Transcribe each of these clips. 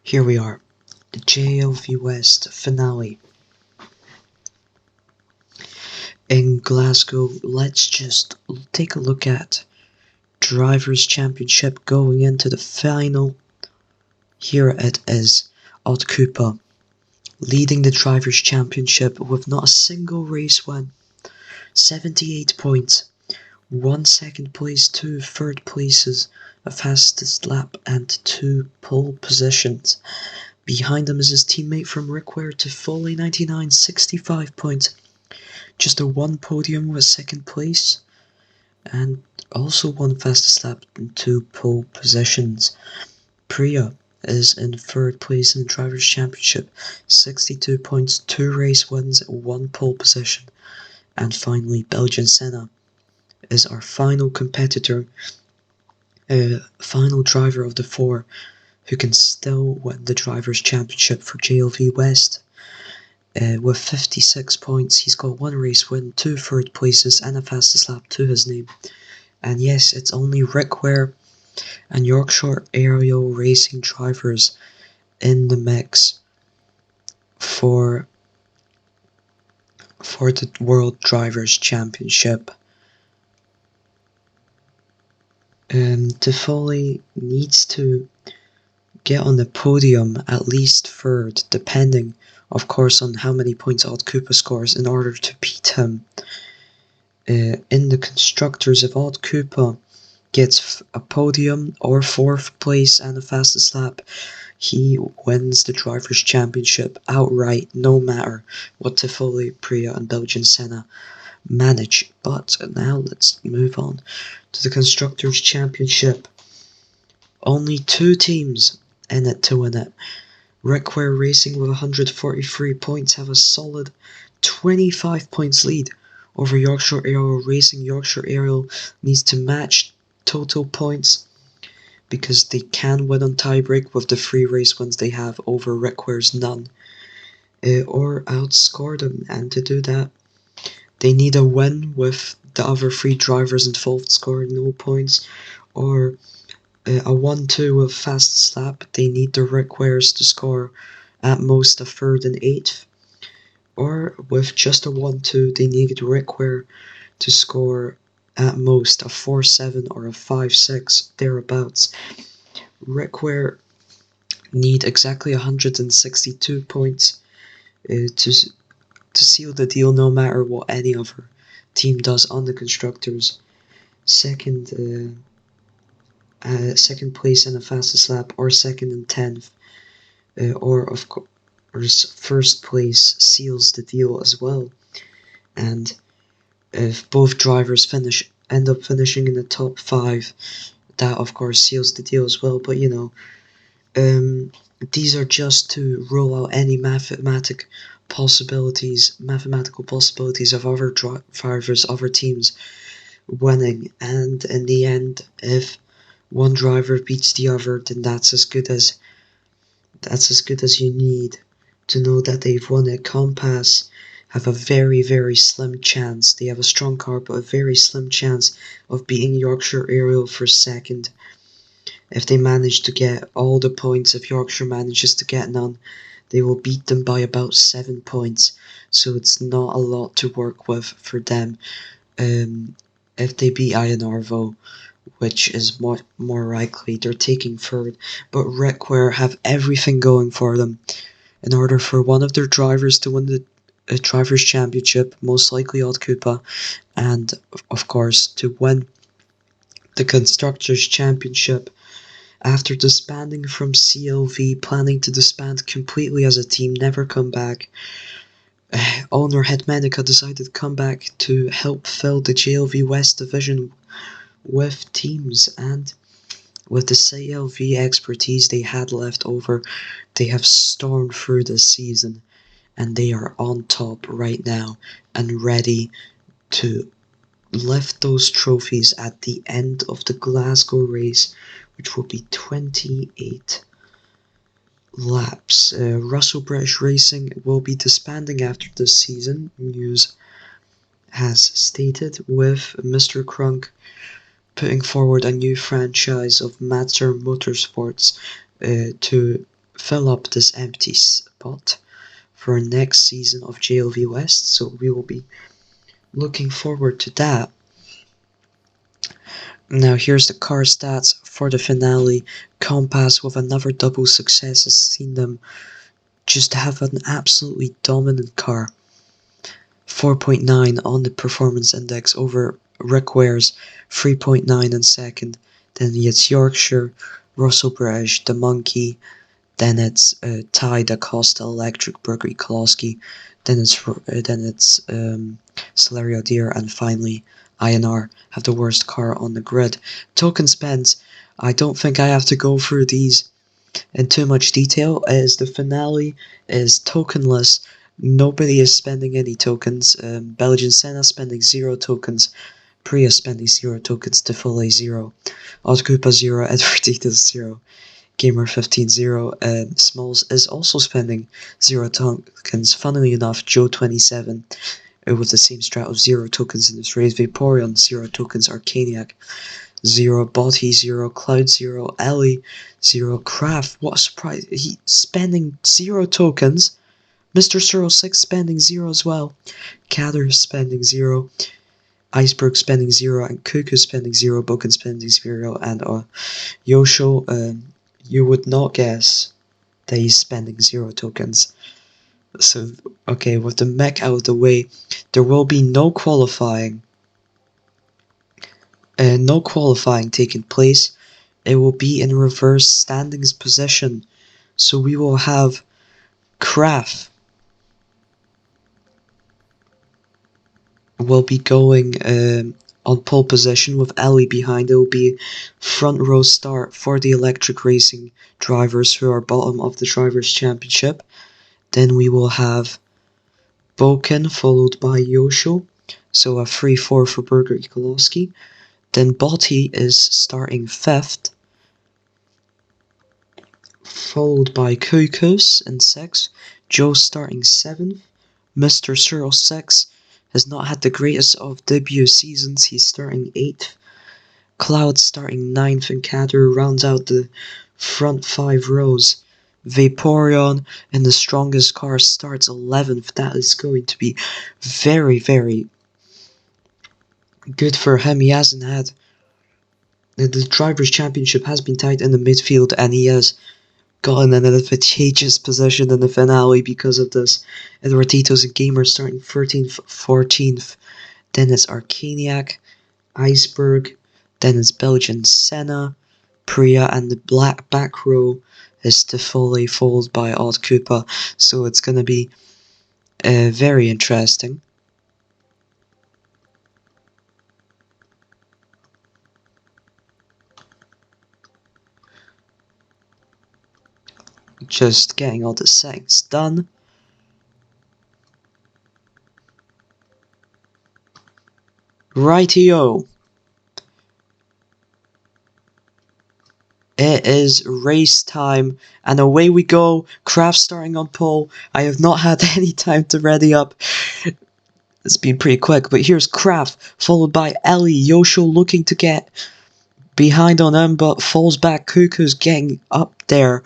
Here we are, the JLV West finale. In Glasgow, let's just take a look at Drivers' Championship going into the final. Here it is, Odd Cooper leading the Drivers' Championship with not a single race win. 78 points, 1 second place, 2 third places, a fastest lap and 2 pole positions. Behind him is his teammate from Rickware to Foley 99, 65 points. Just a 1 podium with 2nd place, and also 1 fastest lap and 2 pole positions. Priya is in 3rd place in the Drivers' Championship, 62 points, 2 race wins, 1 pole position. And finally, Belgian Senna is our final competitor, final driver of the 4, who can still win the Drivers' Championship for JLV West. With 56 points, he's got 1 race win, 2 third places, and a fastest lap to his name. And yes, it's only Rickware and Yorkshire Aerial Racing drivers in the mix for the World Drivers' Championship. Foley needs to get on the podium at least 3rd, depending, of course, on how many points Odd Cooper scores in order to beat him. In the constructors, if Odd Cooper gets a podium or 4th place and a fastest lap, he wins the Drivers' Championship outright, no matter what Foley, Priya and Belgian Senna manage. But now let's move on to the Constructors' Championship. Only 2 teams in it to win it. Rickware Racing with 143 points have a solid 25 points lead over Yorkshire Aerial Racing. Yorkshire Aerial needs to match total points because they can win on tiebreak with the 3 race wins they have over Rickware's none, or outscore them. And to do that, they need a win with the other 3 drivers involved scoring no points, or a 1-2 with fastest lap. They need the Rickwares to score at most a 3rd and 8th, or with just a 1-2 they need Rickware to score at most a 4-7 or a 5-6, thereabouts. Rickware need exactly 162 points to seal the deal, no matter what any other team does on the constructors. Second place in a fastest lap, or 2nd and 10th, or of course 1st place seals the deal as well. And if both drivers end up finishing in the top 5, that of course seals the deal as well. But these are just to rule out any mathematical possibilities of other drivers, other teams winning. And in the end, if one driver beats the other, then that's as good as you need to know that they've won it. Compass have a very, very slim chance. They have a strong car, but a very slim chance of beating Yorkshire Aerial for 2nd. If they manage to get all the points, if Yorkshire manages to get none, they will beat them by about 7 points. So it's not a lot to work with for them. If they beat Iron Arvo, which is more likely, they're taking 3rd. But Rickware have everything going for them. In order for one of their drivers to win the Drivers' Championship, most likely Odd Cooper, and of course to win the Constructors' Championship. After disbanding from CLV, planning to disband completely as a team, never come back, owner Hedmanica decided to come back to help fill the JLV West division with teams, and with the CLV expertise they had left over, they have stormed through this season, and they are on top right now and ready to lift those trophies at the end of the Glasgow race, which will be 28 laps. Russell British Racing will be disbanding after this season, news has stated, with Mr. Crunk putting forward a new franchise of Matzer Motorsports to fill up this empty spot for next season of JLV West, so we will be looking forward to that. Now here's the car stats for the finale. Compass with another double success has seen them just have an absolutely dominant car. 4.9 on the performance index over Rick Ware's 3.9 in second. Then it's Yorkshire, Russell British, the Monkey. Then it's Ty Da Costa Electric, Burger Kolosky. Then it's Celerio Deer, and finally INR have the worst car on the grid. Token spends. I don't think I have to go through these in too much detail, as the finale is tokenless. Nobody is spending any tokens. Belgian Senna spending 0 tokens. Priya spending 0 tokens. Defole 0. Oscupa 0. Edwarditas 0. Gamer 15 0. Smalls is also spending 0 tokens. Funnily enough, Joe 27 with the same strat of 0 tokens in this race. Vaporeon 0 tokens. Arcaniac 0, Botty 0, Cloud 0, Ellie 0, Kraft. What a surprise! He spending 0 tokens. Mr. Cyril 6 spending 0 as well. Kader spending 0. Iceberg spending 0, and Cuckoo spending 0, Boken spending 0, and Yosho, you would not guess that he's spending 0 tokens. So, okay, with the mech out of the way, there will be no qualifying. No qualifying taking place. It will be in reverse standings position. So we will have Kraft will be going on pole position with Ellie behind. It will be front row start for the electric racing drivers who are bottom of the Drivers' Championship. Then we will have Boken followed by Yosho. So a 3-4 for Burger Kolosky. Then Botty is starting 5th, followed by Kukus in 6th, Joe starting 7th, Mr. Cyril 6 has not had the greatest of debut seasons, he's starting 8th, Cloud starting 9th, and Kader rounds out the front 5 rows. Vaporeon in the strongest car starts 11th. That is going to be very, very good for him. He hasn't had... The Drivers' Championship has been tight in the midfield, and he has gotten an advantageous position in the finale because of this. Edwarditos and Gamer starting 13th, 14th. Then it's Arcaniac, Iceberg. Then it's Belgian Senna, Priya, and the black back row is Defole followed by Odd Koopa. So it's going to be very interesting. Just getting all the settings done. Rightio. It is race time, and away we go. Kraft starting on pole. I have not had any time to ready up. It's been pretty quick, but here's Kraft, followed by Ellie. Yosho looking to get behind on him, but falls back. Cuckoo's getting up there.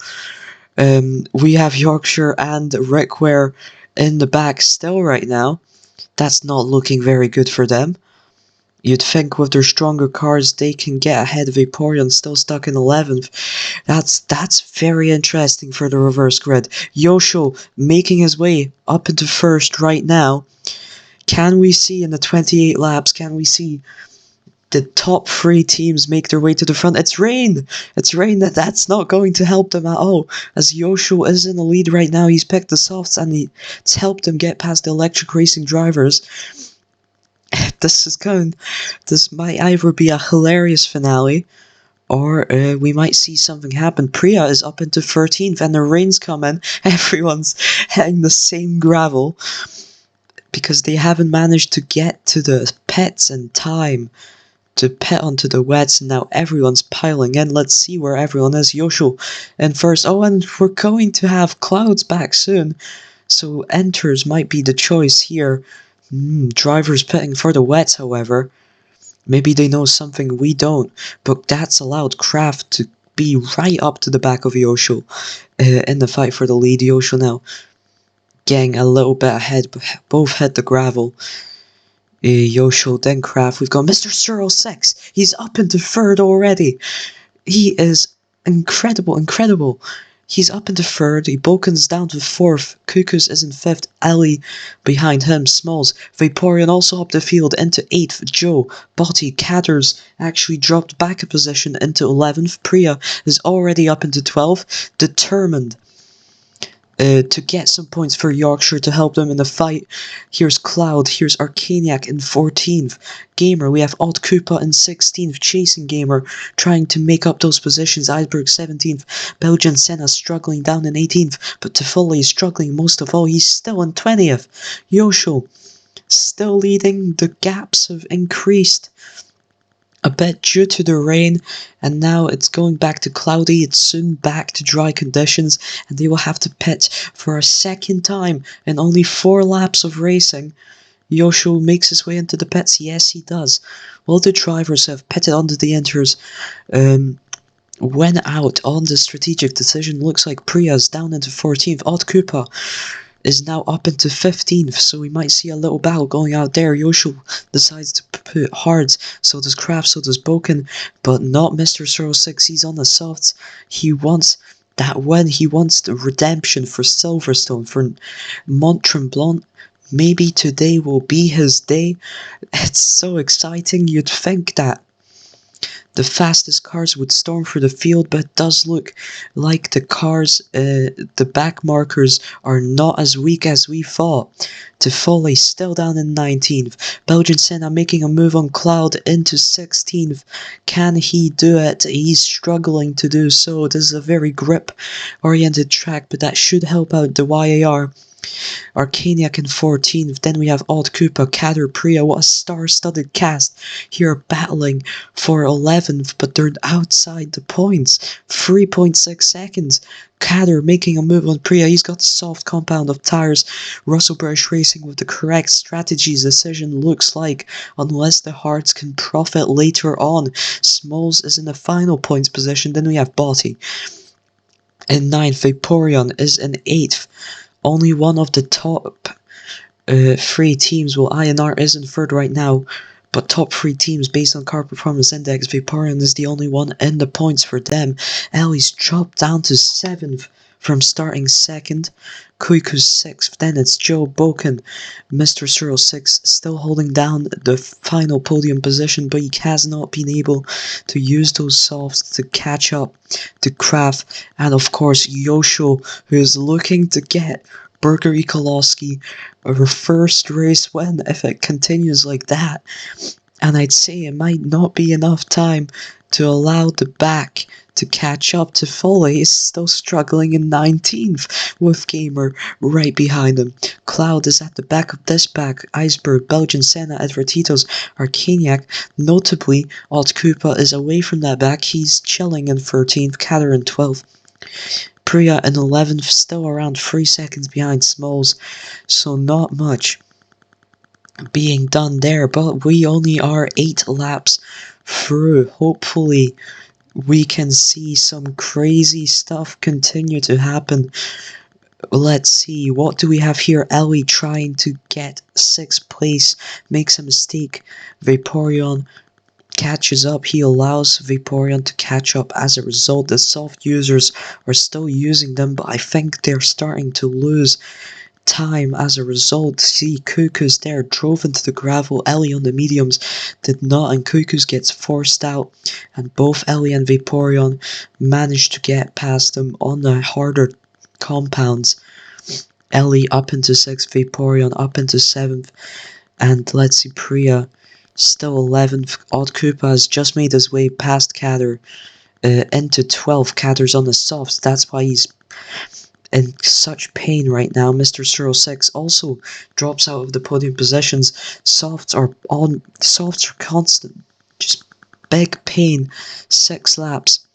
We have Yorkshire and Rickware in the back still right now. That's not looking very good for them. You'd think with their stronger cars they can get ahead of Vaporeon, still stuck in 11th. That's very interesting for the reverse grid. Yosho making his way up into 1st right now. Can we see in the 28 laps, can we see the top 3 teams make their way to the front? It's rain! It's rain. That's not going to help them at all. As Yosho is in the lead right now, he's picked the softs and it's helped him get past the electric racing drivers. This might either be a hilarious finale, or we might see something happen. Priya is up into 13th, and the rain's coming. Everyone's hitting the same gravel, because they haven't managed to get to the pits in time to pit onto the wets, and now everyone's piling in. Let's see where everyone is. Yosho in 1st. Oh, and we're going to have Clouds back soon, so enters might be the choice here. Drivers pitting for the wets, however. Maybe they know something we don't, but that's allowed Kraft to be right up to the back of Yosho in the fight for the lead. Yosho now getting a little bit ahead, both hit the gravel. Yosho, then Kraft. We've got Mr. 06. He's up into third already. He is incredible. He's up into third. Boken's down to fourth. Cuckoos is in fifth. Ellie behind him. Smalls. Vaporeon also up the field into eighth. Joe. Botti. Catters actually dropped back a position into 11th. Priya is already up into 12th. Determined to get some points for Yorkshire to help them in the fight. Here's Cloud, here's Arcaniac in 14th. Gamer, we have Odd Koopa in 16th. Chasing Gamer trying to make up those positions. Iceberg 17th. Belgian Senna struggling down in 18th. But Tifoli is struggling most of all. He's still in 20th. Yosho still leading. The gaps have increased a bit due to the rain, and now it's going back to cloudy. It's soon back to dry conditions, and they will have to pit for a second time in only 4 laps of racing. Yosho makes his way into the pits. Yes, he does. Well, the drivers have pitted onto the inters. Went out on the strategic decision. Looks like Priya's down into 14th. Odd Koopa is now up into 15th, so we might see a little battle going out there. Yosho decides to put hards, so does Kraft, so does Boken, but not Mr. 06. He's on the softs. He wants that win. He wants the redemption for Silverstone, for Mont Tremblant. Maybe today will be his day. It's so exciting. You'd think that the fastest cars would storm through the field, but it does look like the cars, the back markers, are not as weak as we thought. Tifoli still down in 19th. Belgian Senna making a move on Cloud into 16th. Can he do it? He's struggling to do so. This is a very grip-oriented track, but that should help out the YAR. Arcaniac in 14th. Then we have Odd Koopa, Kader, Priya. What a star-studded cast here battling for 11th, but they're outside the points. 3.6 seconds. Kader making a move on Priya. He's got a soft compound of tires. Russell British Racing with the correct strategies decision, looks like, unless the Hearts can profit later on. Smalls is in the final points position. Then we have Botti in 9th. Vaporeon is in 8th. Only one of the top 3 teams, well, INR is in 3rd right now, but top 3 teams based on car performance index, Vaporeon is the only one in the points for them. Ellie's dropped down to 7th from starting 2nd. Kuiku's 6th. Then it's Joe, Boken, Mr. 06 still holding down the final podium position, but he has not been able to use those softs to catch up to Kraft. And of course, Yosho, who is looking to get Burgery Koloski a first race win if it continues like that. And I'd say it might not be enough time to allow the back to catch up to Foley. He's still struggling in 19th with Gamer right behind him. Cloud is at the back of this pack. Iceberg, Belgian Senna, Edvertitos, Arcaniac. Notably, Odd Koopa is away from that back. He's chilling in 13th, Kader in 12th. Priya in 11th, still around 3 seconds behind Smalls, so not much being done there, but we only are 8 laps through. Hopefully we can see some crazy stuff continue to happen. Let's see, what do we have here? Ellie trying to get 6th place, makes a mistake. Vaporeon catches up. He allows Vaporeon to catch up. As a result, the soft users are still using them, but I think they're starting to lose time as a result. See, Cuckoo's there, drove into the gravel. Ellie on the mediums did not, and Cuckoo's gets forced out, and both Ellie and Vaporeon managed to get past them on the harder compounds. Ellie up into 6th, Vaporeon up into 7th, and let's see, Priya still 11th. Odd Koopa has just made his way past Kader into 12th. Kader's on the softs, that's why he's in such pain right now. Mr. 06 also drops out of the podium positions. Softs are constant. Just big pain. 6 laps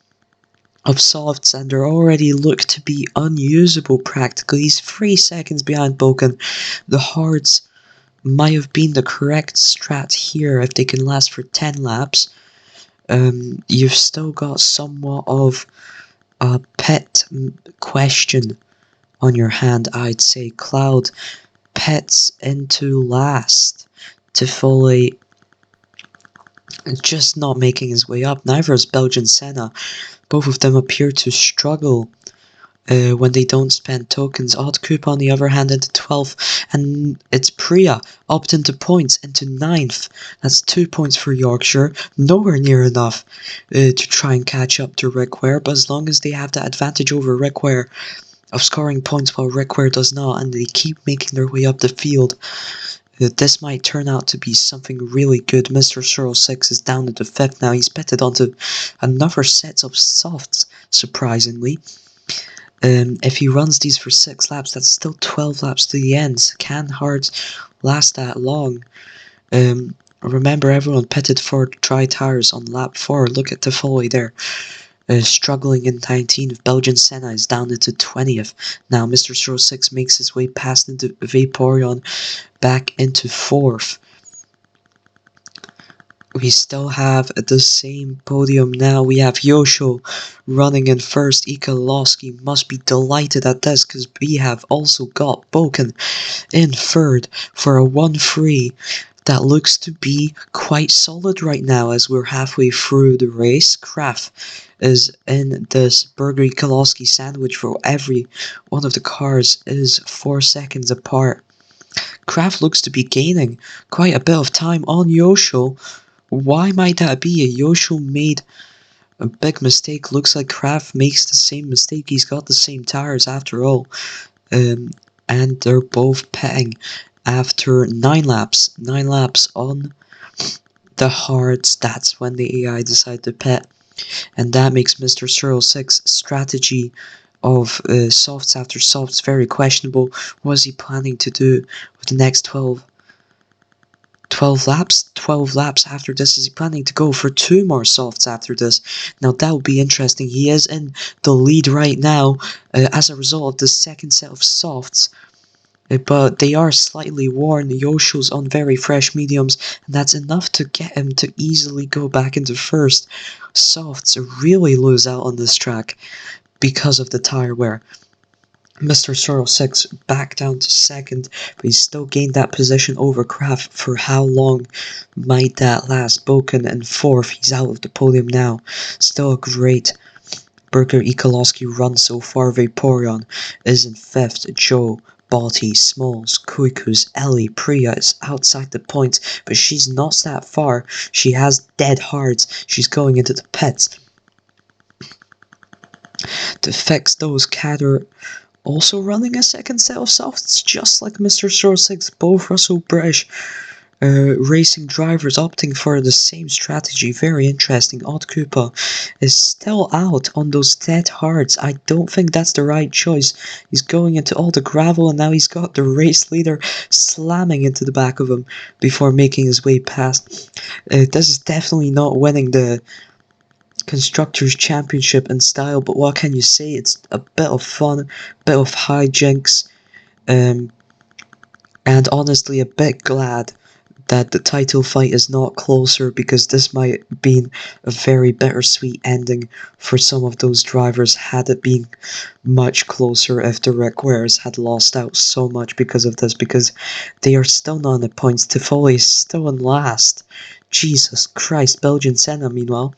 of softs, and they already look to be unusable practically. He's 3 seconds behind Boken. The hards might have been the correct strat here if they can last for 10 laps. you've still got somewhat of a pet question on your hand, I'd say. Cloud pets into last to fully just not making his way up. Neither is Belgian Senna. Both of them appear to struggle when they don't spend tokens. Odd Coop, on the other hand, into 12th, and it's Priya upped into points into 9th. That's 2 points for Yorkshire, nowhere near enough to try and catch up to Rick Ware, but as long as they have that advantage over Rick Ware of scoring points while Rick Ware does not, and they keep making their way up the field, this might turn out to be something really good. Mr. 06 is down to 5th now. He's betted onto another set of softs, surprisingly. If he runs these for 6 laps, that's still 12 laps to the end. Can Hards last that long? Remember, everyone pitted for dry tires on lap 4. Look at the folly there. Struggling in 19th. Belgian Senna is down into 20th. Now Mr. 06 makes his way past into Vaporeon back into 4th. We still have the same podium now. We have Yosho running in first. Ikalowski must be delighted at this, because we have also got Boken in third for a 1-3 that looks to be quite solid right now as we're halfway through the race. Kraft is in this Burger Ikalowski sandwich for every one of the cars is 4 seconds apart. Kraft looks to be gaining quite a bit of time on Yosho. Why might that be? Yosho made a big mistake. Looks like Kraft makes the same mistake. He's got the same tires after all. And they're both pitting after 9 laps. 9 laps on the hards. That's when the AI decide to pit. And that makes Mr. 06's strategy of softs after softs very questionable. What is he planning to do with the next 12 laps? 12 laps after this. Is he planning to go for 2 more softs after this? Now that would be interesting. He is in the lead right now as a result of the second set of softs. But they are slightly worn. Yosho's on very fresh mediums, and that's enough to get him to easily go back into first. Softs really lose out on this track because of the tire wear. Mr. 06 back down to second, but he's still gained that position over Kraft. For how long might that last? Boken in 4th, he's out of the podium now. Still a great Burger Ikalowski run so far. Vaporeon is in 5th, Joe, Balti, Smalls, Kuikus, Ellie, Priya is outside the points, but she's not that far. She has dead hards. She's going into the pits to fix those. Catter also running a second set of softs, just like Mr. 06. Both Russell British racing drivers opting for the same strategy. Very interesting. Odd Koopa is still out on those dead hards. I don't think that's the right choice. He's going into all the gravel, and now he's got the race leader slamming into the back of him before making his way past. This is definitely not winning the Constructors' Championship in style, but what can you say? It's a bit of fun, a bit of hijinks, and honestly a bit glad that the title fight is not closer, because this might have been a very bittersweet ending for some of those drivers had it been much closer, if the Rick Wares had lost out so much because of this, because they are still not on the points. Tifoli is still in last. Jesus Christ. Belgian Senna, meanwhile,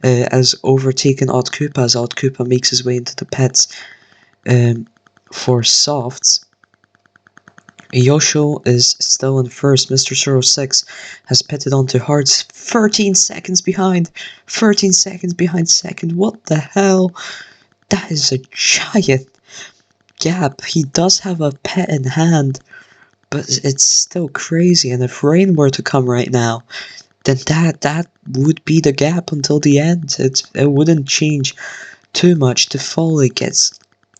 has overtaken Odd Koopa as Odd Koopa makes his way into the pits for softs. Yosho is still in first. Mr. 06 has pitted onto hards. 13 seconds behind. 13 seconds behind second. What the hell? That is a giant gap. He does have a pit in hand, but it's still crazy. And if rain were to come right now, then that would be the gap until the end. It wouldn't change too much. The folly gets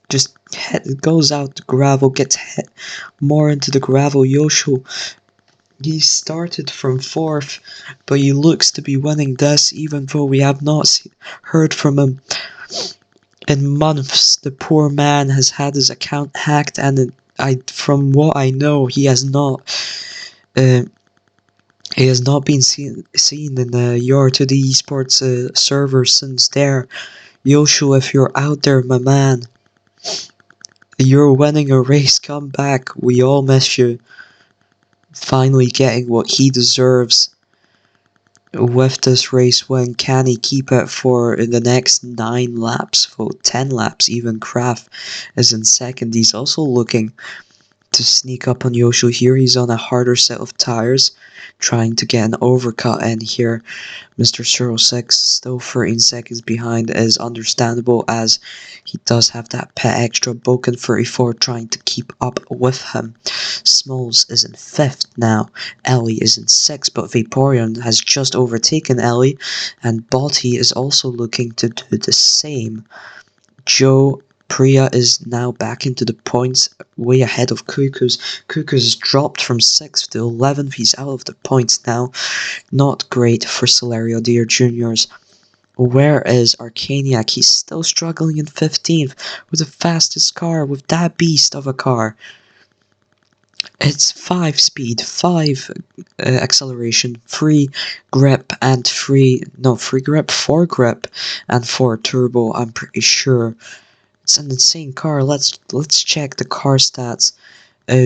just hit, goes out the gravel, gets hit more into the gravel. Yosho, he started from 4th, but he looks to be winning this, even though we have not heard from him in months. The poor man has had his account hacked, and from what I know, he has not He has not been seen in the UR2D esports server since there. Yoshu, if you're out there, my man, you're winning a race, come back. We all miss you. Finally getting what he deserves with this race win. Can he keep it for the next 9 laps? For 10 laps even. Kraft is in second. He's also looking to sneak up on Yoshu here. He's on a harder set of tires, trying to get an overcut in here. Mr. 06, still 13 seconds behind, is understandable as he does have that pit extra. Boken 34 trying to keep up with him. Smalls is in 5th now. Ellie is in 6th, but Vaporeon has just overtaken Ellie, and Botti is also looking to do the same. Joe Priya is now back into the points, way ahead of Cuckoo's. Cuckoo's dropped from 6th to 11th. He's out of the points now. Not great for Celerio Deer Juniors. Where is Arcaniac? He's still struggling in 15th with the fastest car, with that beast of a car. It's 5 speed, 5 acceleration, 3 grip, and 4 grip, and 4 turbo, I'm pretty sure. It's an insane car. Let's check the car stats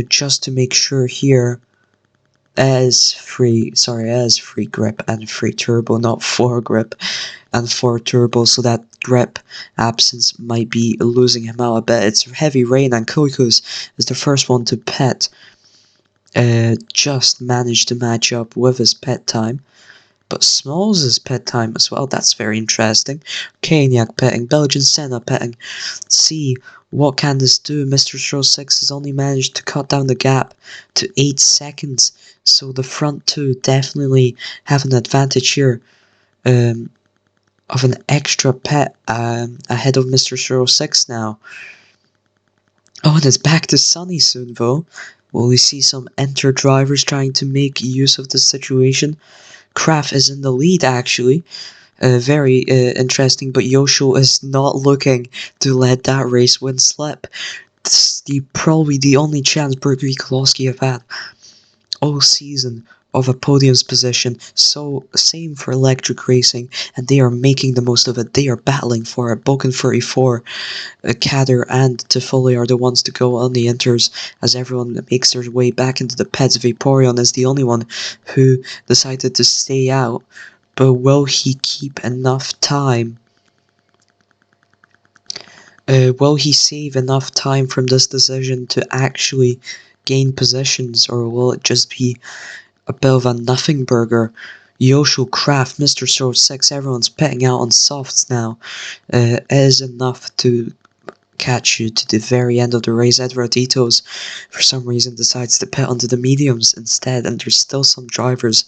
just to make sure here. As 3 grip and 3 turbo, not 4 grip and 4 turbo, so that grip absence might be losing him out a bit. It's heavy rain and Koikus is the first one to pit. Just managed to match up with his pit time. But Smalls' pit time as well, that's very interesting. Kaniak pitting, Belgian Senna pitting. Let's see, what can this do? Mr. 06 has only managed to cut down the gap to 8 seconds. So the front two definitely have an advantage here. Of an extra pit ahead of Mr. 06 now. Oh, and it's back to sunny soon though. Will we see some enter drivers trying to make use of this situation? Kraft is in the lead actually. Very interesting, but Yosho is not looking to let that race win slip. This is probably the only chance Bergery Kolosky have had all season of a podium's position. So same for electric racing, and they are making the most of it. They are battling for it. Boken 34, Kader and Tifoli are the ones to go on the inters as everyone makes their way back into the pits. Vaporeon is the only one who decided to stay out, but will he keep enough time? Will he save enough time from this decision to actually gain positions, or will it just be a bit of a nothing burger? Yosho, Kraft, Mr. 06, everyone's pitting out on softs now. Is enough to catch you to the very end of the race. Edvarditos, for some reason, decides to pit onto the mediums instead, and there's still some drivers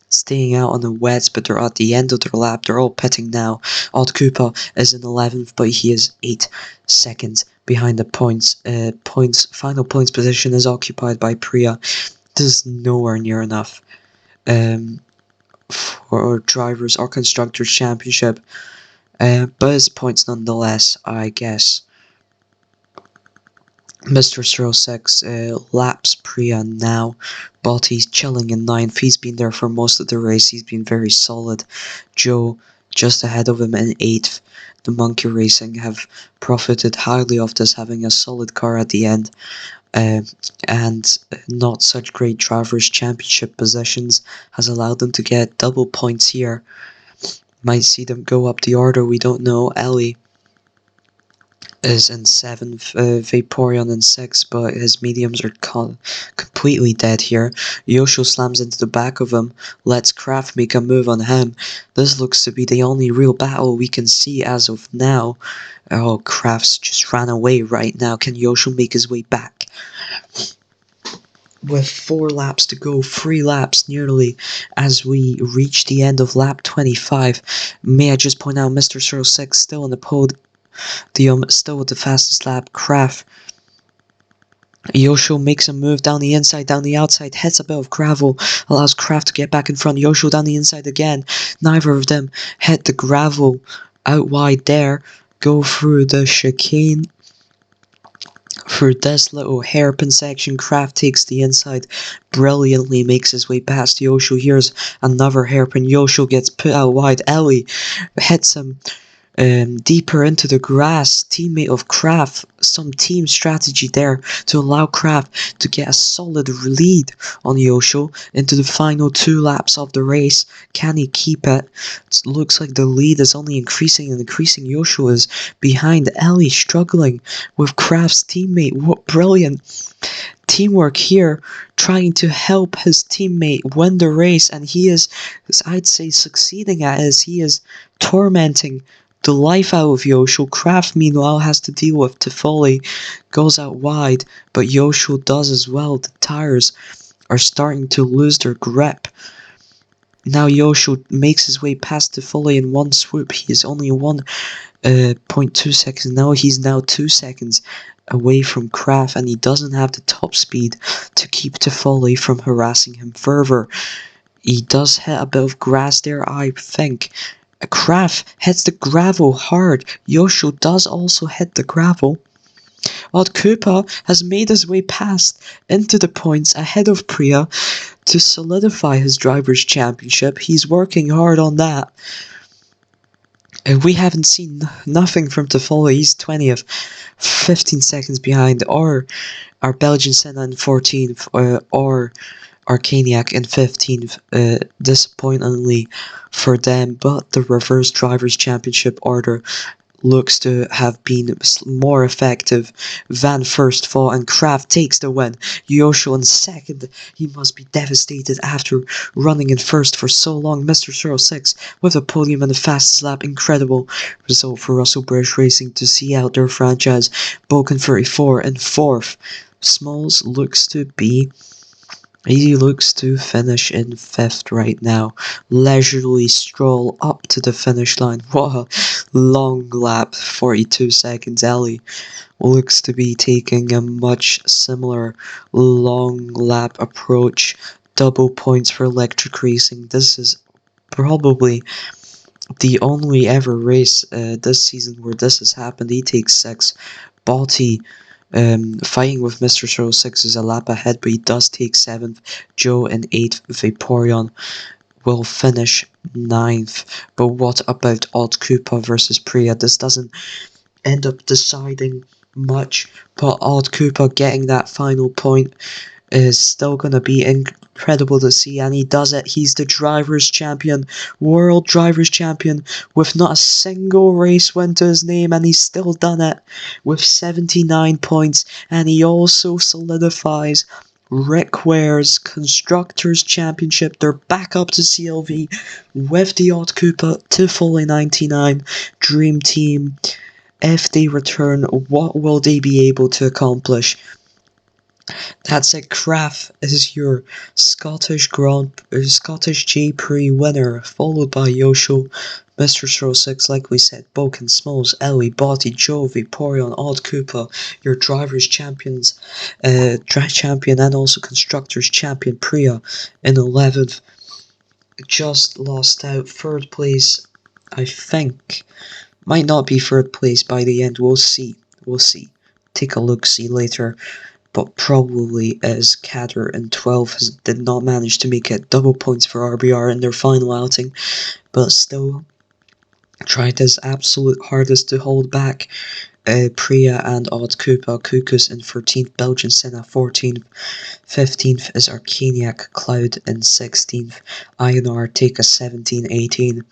staying out on the wets, but they're at the end of their lap. They're all pitting now. Odd Koopa is in 11th, but he is 8 seconds behind the points. Final points position is occupied by Priya. This is nowhere near enough for drivers or constructors championship, but it's points nonetheless, I guess. Mr. 06 laps Priya now. Botti's chilling in 9th. He's been there for most of the race. He's been very solid. Joe just ahead of him in 8th. The Monkey Racing have profited highly of this, having a solid car at the end. And not such great drivers' championship positions has allowed them to get double points here. Might see them go up the order, we don't know. Ellie is in 7th, Vaporeon in 6th, but his mediums are completely dead here. Yosho slams into the back of him, lets Kraft make a move on him. This looks to be the only real battle we can see as of now. Oh, Kraft's just ran away right now. Can Yosho make his way back? With 4 laps to go, 3 laps nearly, as we reach the end of lap 25. May I just point out, Mr. 06 still on the podium. Still with the fastest lap. Kraft. Yosho makes a move down the inside, down the outside, hits a bit of gravel, allows Kraft to get back in front. Yosho down the inside again. Neither of them hit the gravel out wide there. Go through the chicane For this little hairpin section, Kraft takes the inside brilliantly, makes his way past Yosho. Here's another hairpin. Yosho gets put out wide. Ellie hits him deeper into the grass. Teammate of Kraft, some team strategy there to allow Kraft to get a solid lead on Yosho into the final 2 laps of the race. Can he keep it? It looks like the lead is only increasing and increasing. Yosho is behind. Ellie struggling with Kraft's teammate. What brilliant teamwork here, trying to help his teammate win the race, and he is, I'd say, succeeding at it. He is tormenting the life out of Yosho. Kraft, meanwhile, has to deal with Tifoli, goes out wide, but Yosho does as well. The tires are starting to lose their grip. Now Yosho makes his way past Tifoli in one swoop. He is only 1.2 seconds. Now he's 2 seconds away from Kraft, and he doesn't have the top speed to keep Tifoli from harassing him further. He does hit a bit of grass there, I think. Kraft hits the gravel hard. Yosho does also hit the gravel. Odd Koopa has made his way past into the points ahead of Priya to solidify his driver's championship. He's working hard on that. We haven't seen nothing from Tifoli. He's 20th, 15 seconds behind, or our Belgian Senna in 14th, or Arcaniac in 15th, disappointingly for them, but the reverse drivers championship order looks to have been more effective. Van first fall and Kraft takes the win. Yosho in second. He must be devastated after running in first for so long. Mr. 06 with a podium and the fastest lap. Incredible result for Russell British Racing to see out their franchise. Boken 34 in fourth. Smalls looks to finish in 5th right now. Leisurely stroll up to the finish line. What a long lap, 42 seconds. Ellie looks to be taking a much similar long lap approach. Double points for electric racing. This is probably the only ever race this season where this has happened. He takes 6. Botti fighting with Mr. 06 is a lap ahead, but he does take 7th. Joe in 8th. Vaporeon will finish 9th. But what about Odd Koopa versus Priya? This doesn't end up deciding much, but Odd Koopa getting that final point is still going to be incredible to see, and he does it. He's the drivers champion, world drivers champion, with not a single race win to his name, and he's still done it with 79 points, and he also solidifies Rick Ware's Constructors Championship. They're back up to CLV with the Odd Koopa, Tifoli 99, Dream Team. If they return, what will they be able to accomplish? That's it. Kraft is your Scottish J-Prix winner, followed by Yosho, Mr. 06, like we said, Boken, Smalls, Ellie, Botti, Joe, Vaporeon, Odd Koopa, your drivers champion, and also constructors champion Priya in 11th. Just lost out. 3rd place, I think. Might not be 3rd place by the end. We'll see. Take a look-see later. But probably as Kader in 12th did not manage to make it. Double points for RBR in their final outing, but still tried his absolute hardest to hold back Priya and Odd Koopa. Kukus in 13th, Belgian Senna 14th, 15th is Arcaniac, Cloud in 16th, INR take a 17-18.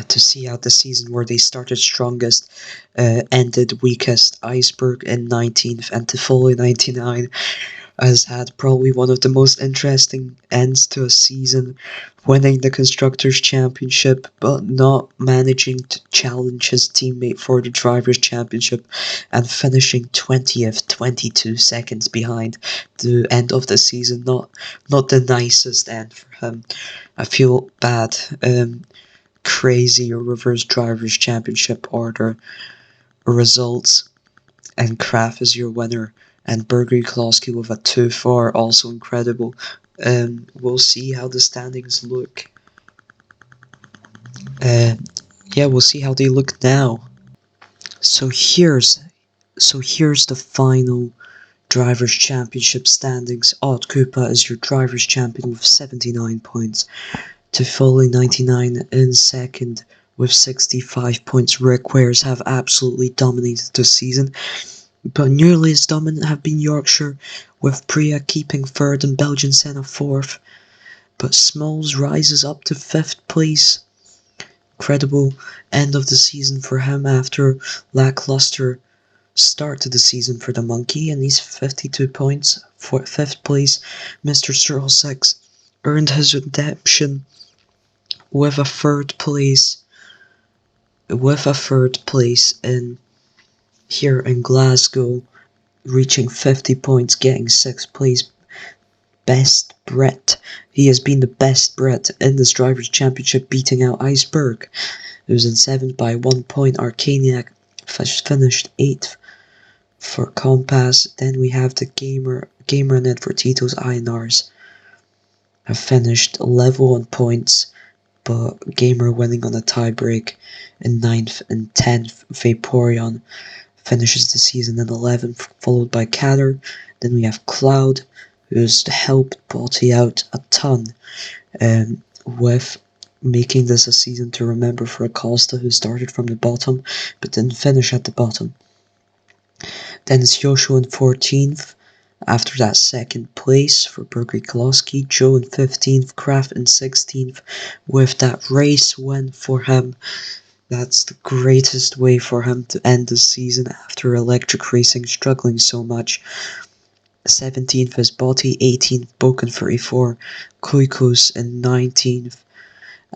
To see out the season where they started strongest, ended weakest. Iceberg in 19th, and Tifoli 99 has had probably one of the most interesting ends to a season, winning the Constructors' Championship, but not managing to challenge his teammate for the Drivers' Championship, and finishing 20th, 22 seconds behind the end of the season. Not the nicest end for him. I feel bad. Crazy reverse drivers championship order results, and Kraft is your winner, and Berger Klosky with a 2-4, also incredible. We'll see how the standings look. We'll see how they look now. So here's So here's the final Drivers' Championship standings. Odd Koopa is your Drivers' Champion with 79 points. Tifoli 99 in second with 65 points. Rick Wares have absolutely dominated the season, but nearly as dominant have been Yorkshire, with Priya keeping third and Belgian Senna fourth. But Smalls rises up to 5th place. Incredible end of the season for him after lackluster start to the season for the monkey, and he's 52 points for 5th place. Mr. Circle 6 earned his redemption with a third place in here in Glasgow, reaching 50 points, getting 6th place. Best Brit. He has been the best Brit in this Drivers' Championship, beating out Iceberg, who's in 7th by 1 point. Arcaniac finished 8th for Compass. Then we have the Gamer and Edvertito's INRs have finished level on points, but Gamer winning on a tiebreak in 9th and 10th. Vaporeon finishes the season in 11th, followed by Catter. Then we have Cloud, who's helped Botty out a ton, with making this a season to remember for Acosta, who started from the bottom but didn't finish at the bottom. Then it's Yoshua in 14th. After that, 2nd place for Bergery Koloski. Joe in 15th. Kraft in 16th. With that race win for him, that's the greatest way for him to end the season after Electric Racing struggling so much. 17th is Botti, 18th Boken 34, Kuikos in 19th,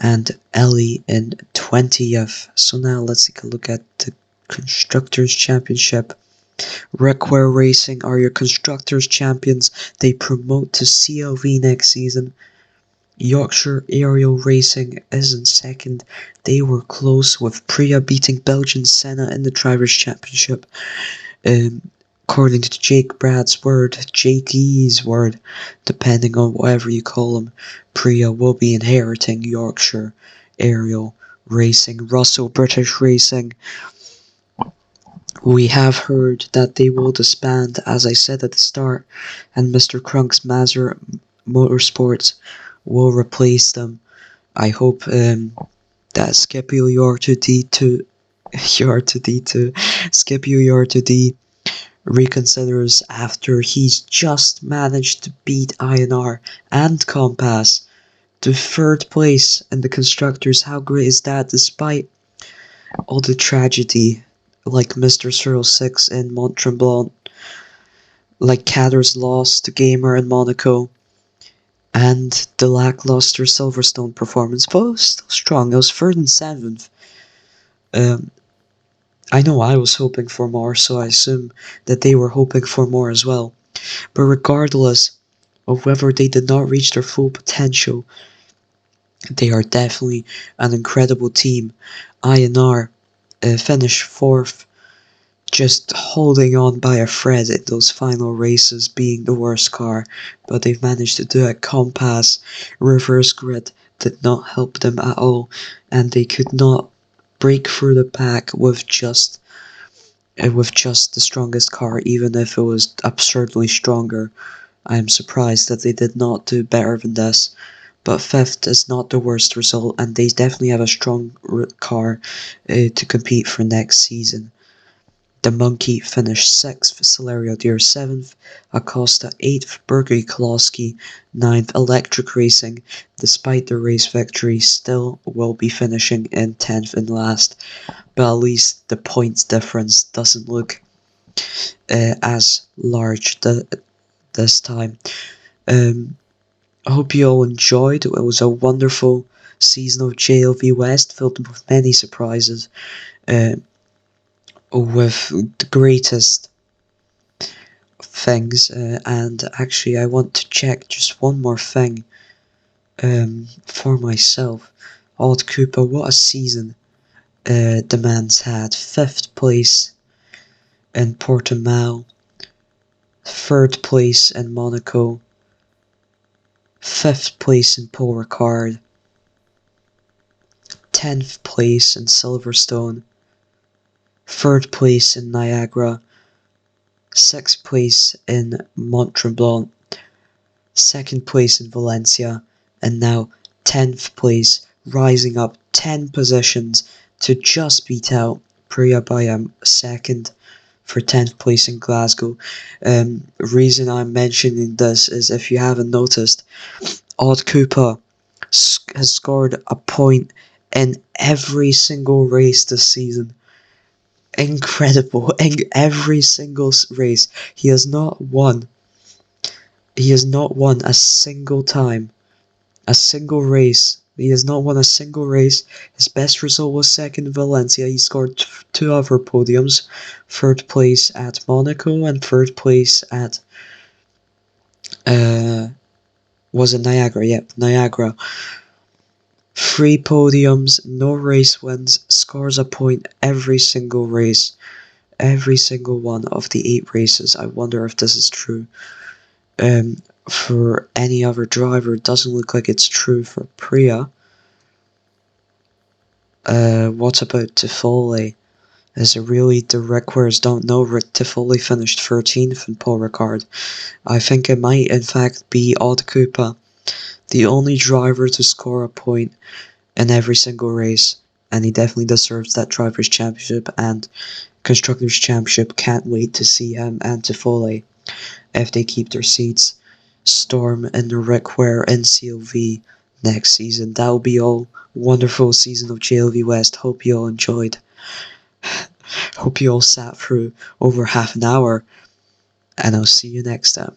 and Ellie in 20th. So now let's take a look at the Constructors' Championship. Recware Racing are your Constructors' Champions. They promote to CLV next season. Yorkshire Aerial Racing is in 2nd. They were close, with Priya beating Belgian Senna in the Drivers' Championship. According to Jake Brad's word, JT's word, depending on whatever you call him, Priya will be inheriting Yorkshire Aerial Racing. Russell British Racing, we have heard that they will disband, as I said at the start, and Mr. Crunk's Mazur Motorsports will replace them. I hope that Scipio UR2D reconsiders after he's just managed to beat INR and Compass to 3rd place in the Constructors. How great is that, despite all the tragedy, like Mr. 06 in Mont Tremblant, like Catter's loss to Gamer in Monaco, and the lackluster Silverstone performance, but it was still strong. It was 3rd and 7th. I know I was hoping for more, so I assume that they were hoping for more as well. But regardless of whether they did not reach their full potential, they are definitely an incredible team. INR finished 4th, just holding on by a thread in those final races, being the worst car, but they've managed to do it. Compass reverse grid did not help them at all, and they could not break through the pack with just the strongest car, even if it was absurdly stronger. I am surprised that they did not do better than this, but 5th is not the worst result, and they definitely have a strong car to compete for next season. The Monkey finished 6th, Celerio Deer 7th, Acosta 8th, Bergery Koloski 9th. Electric Racing, despite the race victory, still will be finishing in 10th and last, but at least the points difference doesn't look as large this time. I hope you all enjoyed. It was a wonderful season of JLV West, filled with many surprises, with the greatest things, and actually I want to check just one more thing for myself. Odd Koopa, what a season the man's had. 5th place in Portimao, 3rd place in Monaco, 5th place in Paul Ricard, 10th place in Silverstone, 3rd place in Niagara, 6th place in Mont-Tremblant, 2nd place in Valencia, and now 10th place, rising up 10 positions to just beat out Priya by a second for 10th place in Glasgow. Reason I'm mentioning this is, if you haven't noticed, Odd Cooper has scored a point in every single race this season. Incredible. In every single race. He has not won. He has not won a single time. A single race. He has not won a single race. His best result was 2nd in Valencia. He scored 2 other podiums. 3rd place at Monaco and 3rd place at was it Niagara? Yep, Niagara. 3 podiums, no race wins, scores a point every single race. Every single one of the 8 races. I wonder if this is true. For any other driver, it doesn't look like it's true for Priya. What about Toffoli? Is it really the Requers don't know Toffoli finished 13th in Paul Ricard? I think it might in fact be Odd Cooper, the only driver to score a point in every single race, and he definitely deserves that Drivers' Championship and Constructors' Championship. Can't wait to see him and Toffoli, if they keep their seats, storm in the Rick Ware NCLV next season. That'll be all. Wonderful season of JLV West. Hope you all enjoyed. Hope you all sat through over half an hour, and I'll see you next time.